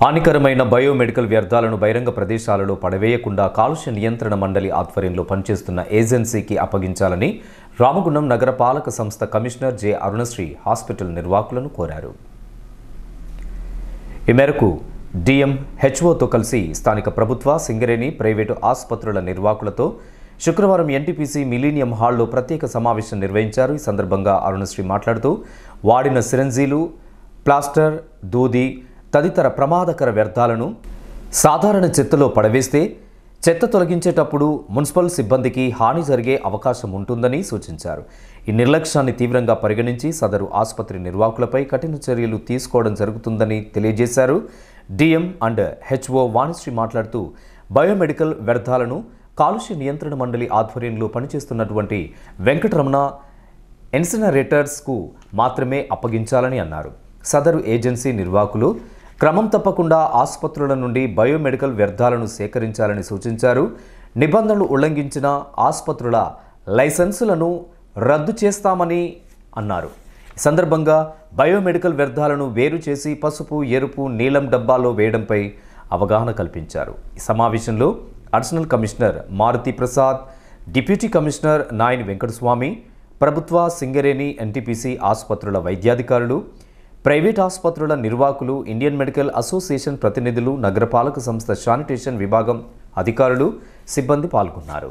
హానికరమైన బయోమెడికల్ వ్యర్థాలను బహిరంగ ప్రదేశాలలో పడవేయకుండా కాలుష్య నియంత్రణ మండలి ఆధ్వర్యంలో పనిచేస్తున్న ఏజెన్సీకి అప్పగించాలని రామగుండం నగరపాలక సంస్థ కమిషనర్ జె అరుణశ్రీ హాస్పిటల్ నిర్వాహకులను కోరారు. ఈ మేరకు డిఎం హెచ్ఓతో కలిసి స్థానిక ప్రభుత్వ, సింగరేణి, ప్రైవేటు ఆసుపత్రుల నిర్వాహకులతో శుక్రవారం ఎన్టీపీసీ మిలీనియం హాల్లో ప్రత్యేక సమావేశం నిర్వహించారు. ఈ సందర్భంగా అరుణశ్రీ మాట్లాడుతూ వాడిన సిరంజీలు, ప్లాస్టర్, దూది తదితర ప్రమాదకర వ్యర్థాలను సాధారణ చెత్తలో పడవేస్తే చెత్త తొలగించేటప్పుడు మున్సిపల్ సిబ్బందికి హాని జరిగే అవకాశం ఉంటుందని సూచించారు. ఈ నిర్లక్ష్యాన్ని తీవ్రంగా పరిగణించి సదరు ఆసుపత్రి నిర్వాహకులపై కఠిన చర్యలు తీసుకోవడం జరుగుతుందని తెలియజేశారు. డిఎం అండ్ హెచ్ఓ వాణిశ్రీ మాట్లాడుతూ బయోమెడికల్ వ్యర్థాలను కాలుష్య నియంత్రణ మండలి ఆధ్వర్యంలో పనిచేస్తున్నటువంటి వెంకటరమణ ఇన్సినరేటర్స్కు మాత్రమే అప్పగించాలని అన్నారు. సదరు ఏజెన్సీ నిర్వాహకులు క్రమం తప్పకుండా ఆసుపత్రుల నుండి బయోమెడికల్ వ్యర్థాలను సేకరించాలని సూచించారు. నిబంధనలు ఉల్లంఘించిన ఆసుపత్రుల లైసెన్సులను రద్దు చేస్తామని అన్నారు. ఈ సందర్భంగా బయోమెడికల్ వ్యర్థాలను వేరు చేసి పసుపు, ఎరుపు, నీలం డబ్బాలో వేయడంపై అవగాహన కల్పించారు. ఈ సమావేశంలో additional commissioner Maruti Prasad, deputy commissioner Nayani Venkataswamy, ప్రభుత్వ, సింగరేణి, ఎన్టీపీసీ ఆసుపత్రుల వైద్యాధికారులు, ప్రైవేట్ ఆసుపత్రుల నిర్వాహకులు, ఇండియన్ మెడికల్ అసోసియేషన్ ప్రతినిధులు, నగరపాలక సంస్థ శానిటేషన్ విభాగం అధికారులు, సిబ్బంది పాల్గొన్నారు.